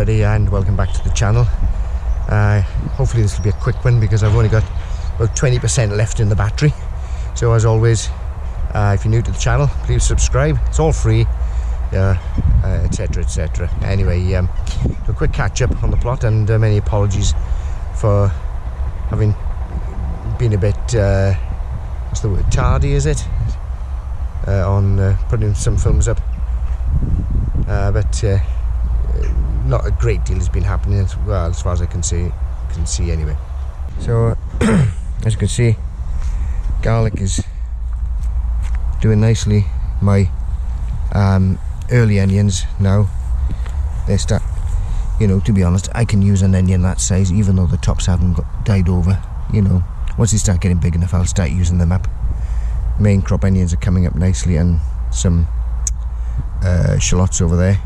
everybody, and welcome back to the channel. Hopefully this will be a quick one because I've only got about 20% left in the battery. So as always, if you're new to the channel, please subscribe. It's all free, etc, etc. Anyway, a quick catch up on the plot, and many apologies for having been a bit what's the word, tardy, is it, on putting some films up, but not a great deal has been happening, as far as I can see anyway. So as you can see, garlic is doing nicely. My early onions now, they start, to be honest, I can use an onion that size even though the tops haven't died over. Once they start getting big enough, I'll start using them up. Main crop onions are coming up nicely, and some shallots over there.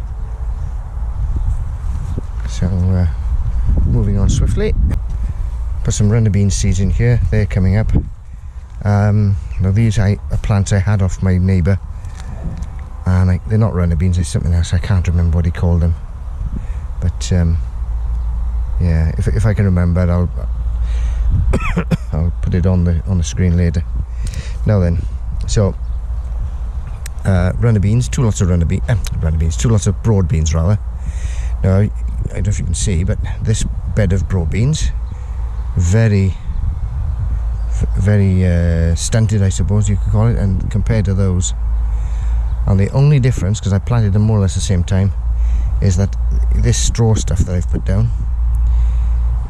So moving on swiftly, put some runner bean seeds in here. They're coming up. Now these are plants I had off my neighbour, and they're not runner beans, it's something else. I can't remember what he called them, but yeah, if I can remember, I'll put it on the screen later. Now then, so runner beans, two lots of broad beans rather. Now I don't know if you can see, but this bed of broad beans, very stunted, I suppose you could call it, and compared to those, and the only difference, because I planted them more or less at the same time, is that this straw stuff that I've put down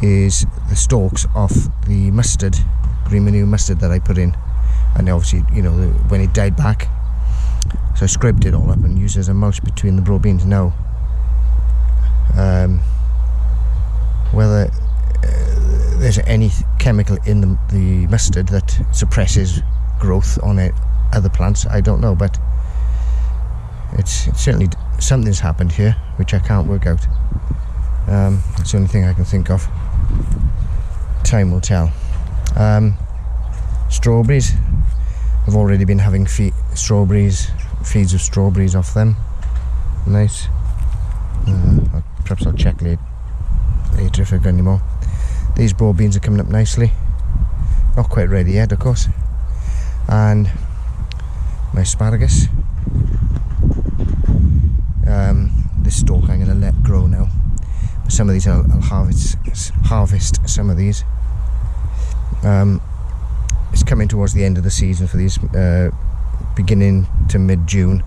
is the stalks of the mustard, green manure mustard that I put in, and obviously when it died back, so I scraped it all up and used it as a mulch between the broad beans. Now whether there's any chemical in the mustard that suppresses growth on other plants, I don't know, but it's certainly something's happened here which I can't work out. It's the only thing I can think of. Time will tell. Strawberries, I've already been having feeds of strawberries off them. Nice. Perhaps I'll check later if I've got any more. These broad beans are coming up nicely, not quite ready yet, of course. And my asparagus, this stalk I'm going to let grow now. But some of these I'll harvest some of these. It's coming towards the end of the season for these, beginning to mid-June,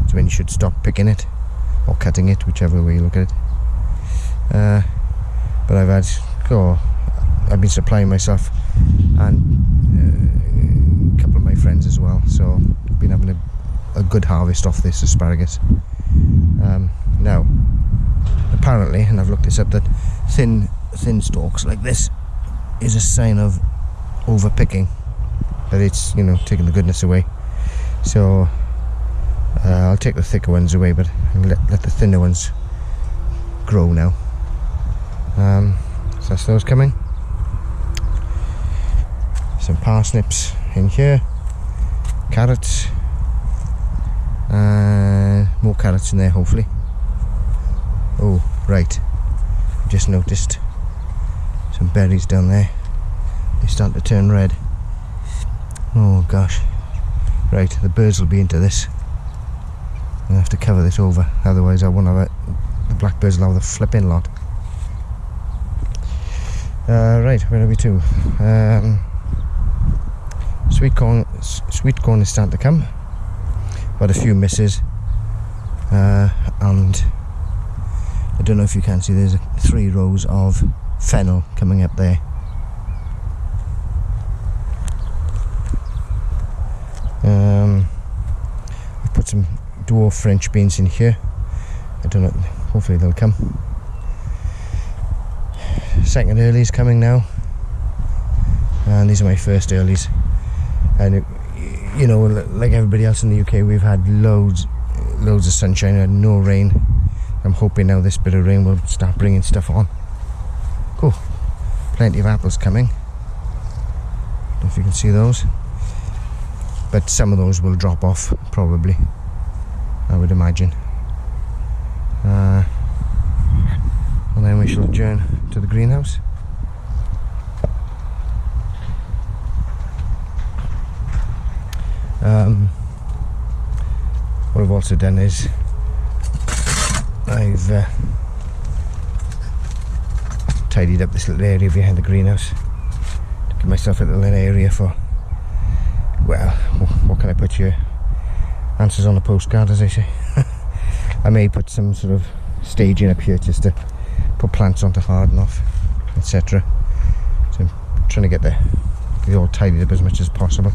so when you should stop picking it or cutting it, whichever way you look at it. But I've been supplying myself and a couple of my friends as well, so I've been having a good harvest off this asparagus. Now apparently, and I've looked this up, that thin stalks like this is a sign of overpicking, that it's taking the goodness away. So I'll take the thicker ones away, but let the thinner ones grow now. So that's those coming. Some parsnips in here, carrots, and more carrots in there hopefully. Oh right, just noticed some berries down there. They start to turn red. Oh gosh. Right, the birds will be into this. I'll have to cover this over, otherwise I won't have it. The blackbirds will have the flipping lot. Right, where are we to? Sweet corn is starting to come. Got a few misses, and I don't know if you can see, there's 3 rows of fennel coming up there. I've put some dwarf French beans in here. I don't know, hopefully they'll come. Second early's coming now, and these are my first earlies. And like everybody else in the UK, we've had loads of sunshine and no rain. I'm hoping now this bit of rain will start bringing stuff on. Cool. Plenty of apples coming. Don't know if you can see those, but some of those will drop off probably, I would imagine. we shall adjourn to the greenhouse. What I've also done is I've tidied up this little area behind the greenhouse to give myself a little area for, well, what can I put here? Answers on a postcard, as I say. I may put some sort of staging up here just to put plants on to harden off, etc. So I'm trying to get it all tidied up as much as possible.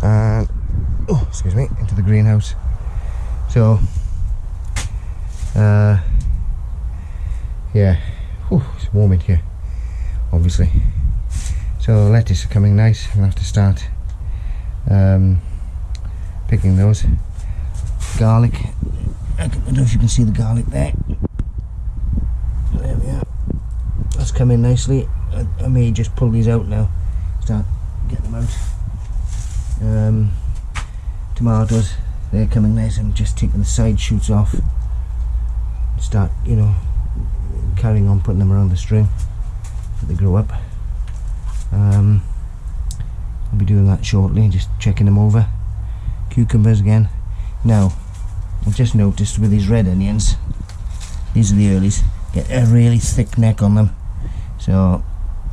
And oh, excuse me, into the greenhouse. So yeah, it's warm in here, obviously. So lettuce are coming nice. I'm gonna have to start picking those. Garlic, I don't know if you can see the garlic there. There we are. That's coming nicely. I may just pull these out now, start getting them out. Tomatoes, they're coming nice. I'm just taking the side shoots off. Start, you know, carrying on putting them around the string so they grow up. I'll be doing that shortly, just checking them over. Cucumbers again. Now, I've just noticed with these red onions, these are the earlies, get a really thick neck on them. So,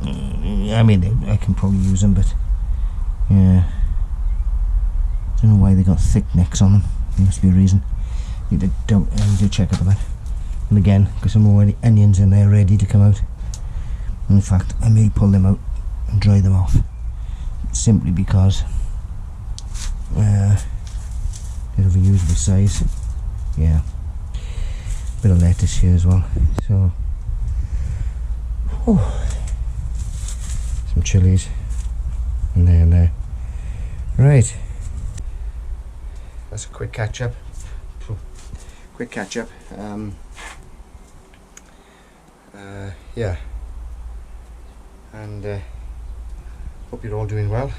I mean, I can probably use them, but yeah, I don't know why they got thick necks on them. There must be a reason. Need to do check out that. And again, got some more onions in there ready to come out. In fact, I may pull them out and dry them off, simply because they're of a usable size. Yeah, bit of lettuce here as well. So, some chilies, and there. Right, that's a quick catch up. Yeah, and hope you're all doing well.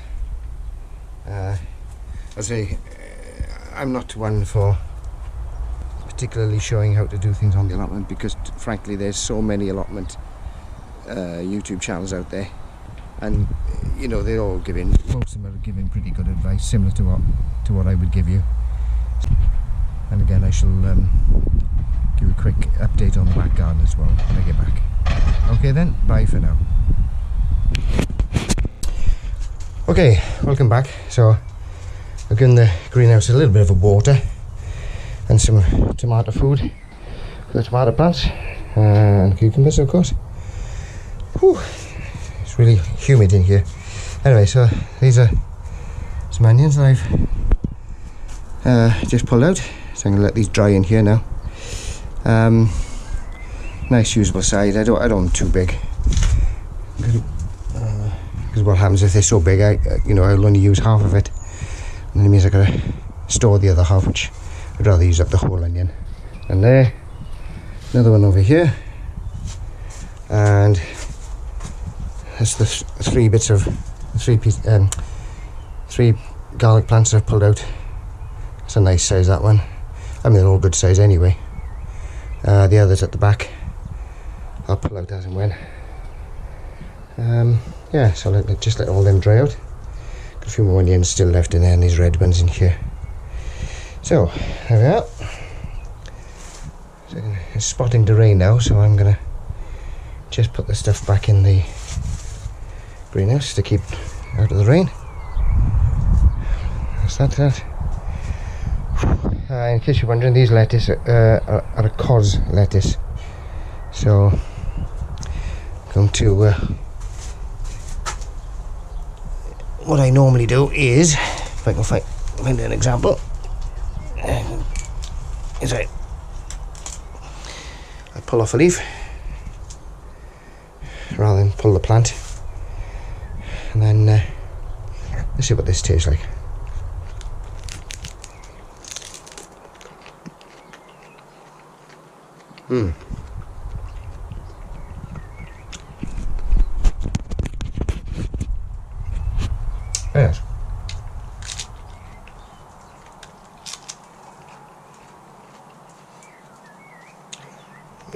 I say, I'm not one for particularly showing how to do things on the allotment, because frankly there's so many allotment YouTube channels out there, and you know, they're all giving, most of them are giving pretty good advice, similar to what I would give you. And again, I shall give a quick update on the back garden as well when I get back. Okay then, bye for now. Okay, welcome back. So I've given the greenhouse a little bit of a water and some tomato food for the tomato plants, and cucumbers, of course. Whew, it's really humid in here. Anyway, so these are some onions that I've just pulled out. So I'm going to let these dry in here now. Nice usable size. I don't want them too big, because what happens if they're so big, I'll only use half of it, and that means I've got to store the other half, which I'd rather use up the whole onion. And there, another one over here, and that's the three garlic plants I've pulled out. It's a nice size, that one. I mean, they're all good size anyway. The others at the back, I'll pull out as and when. Yeah, so just let all them dry out. Got a few more onions still left in there, and these red ones in here. So there we are. So it's spotting to rain now, so I'm gonna just put the stuff back in the greenhouse to keep out of the rain. That's that. In case you're wondering, these lettuce are a cos lettuce. So I'm going to what I normally do is, if I can find an example, is I pull off a leaf rather than pull the plant, and then let's see what this tastes like. Yes.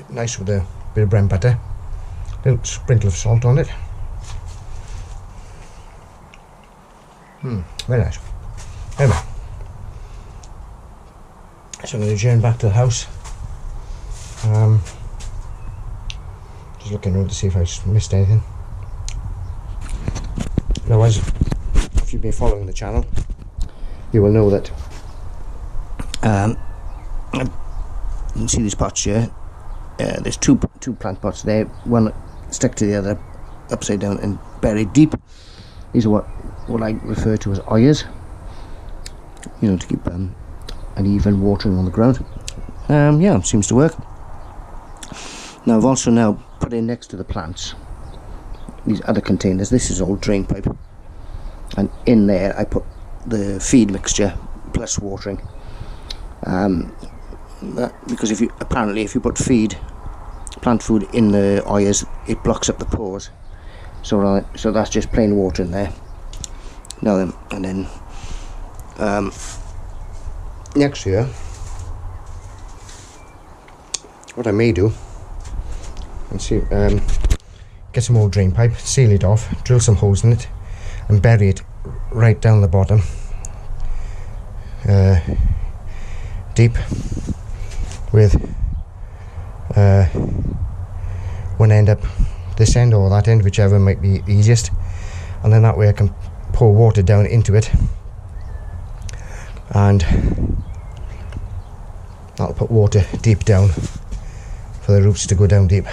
Nice with the bit of brown butter, a little sprinkle of salt on it. Very nice. Anyway, so I'm going to return back to the house. Just looking around to see if I missed anything. Now, if you've been following the channel, you will know that you can see these pots here. There's two plant pots there, one stuck to the other, upside down and buried deep. These are what I refer to as oyers, you know, to keep an even watering on the ground. Yeah, seems to work. Now I've also now put in next to the plants these other containers. This is all drain pipe, and in there I put the feed mixture plus watering. Because if you put plant food in the oyers, it blocks up the pores. So that's just plain water in there. Now then, and then next year, what I may do, and see, get some old drain pipe, seal it off, drill some holes in it, and bury it right down the bottom, deep, with one end up this end or that end, whichever might be easiest, and then that way I can pour water down into it, and that'll put water deep down for the roots to go down deep,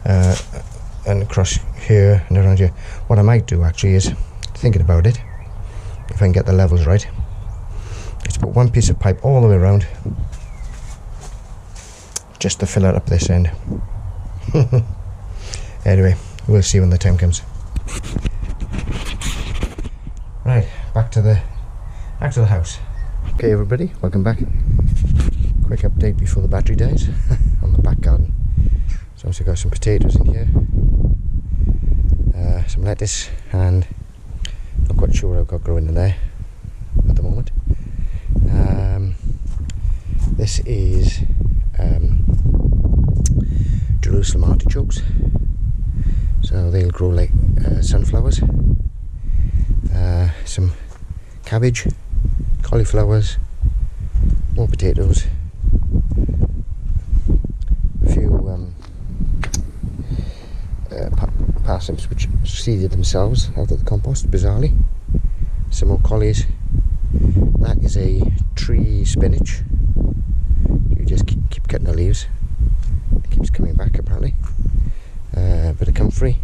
and across here and around here. What I might do actually is, thinking about it, if I can get the levels right, is put one piece of pipe all the way around just to fill it up this end. Anyway, we'll see when the time comes. Right, back to the house. Okay everybody, welcome back. Quick update before the battery dies on the back garden. So I've got some potatoes in here, some lettuce, and not quite sure what I've got growing in there at the moment. This is Jerusalem artichokes, so they'll grow like sunflowers. Some cabbage, cauliflowers, more potatoes, a few parsnips which seeded themselves out of the compost, bizarrely. Some more collies. That is a tree spinach. You just keep cutting the leaves. It keeps coming back apparently. Bit of comfrey,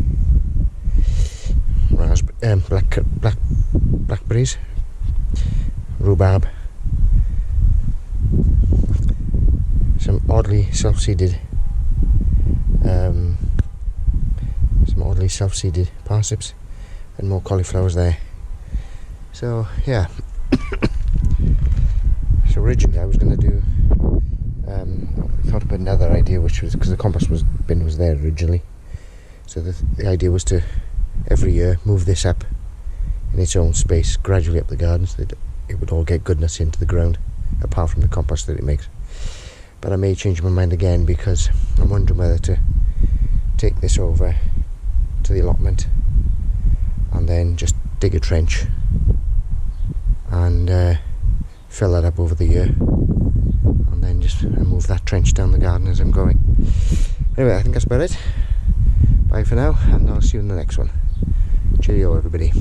blackberries, rhubarb, some oddly self-seeded parsnips, and more cauliflowers there. So yeah. So originally I was going to do, thought about another idea, which was, because the compost bin was there originally, so the idea was to every year move this up in its own space, gradually up the garden, so that it would all get goodness into the ground, apart from the compost that it makes. But I may change my mind again, because I'm wondering whether to take this over to the allotment and then just dig a trench and fill that up over the year, and then just move that trench down the garden as I'm going. Anyway, I think that's about it. Bye for now, and I'll see you in the next one. Cheerio everybody.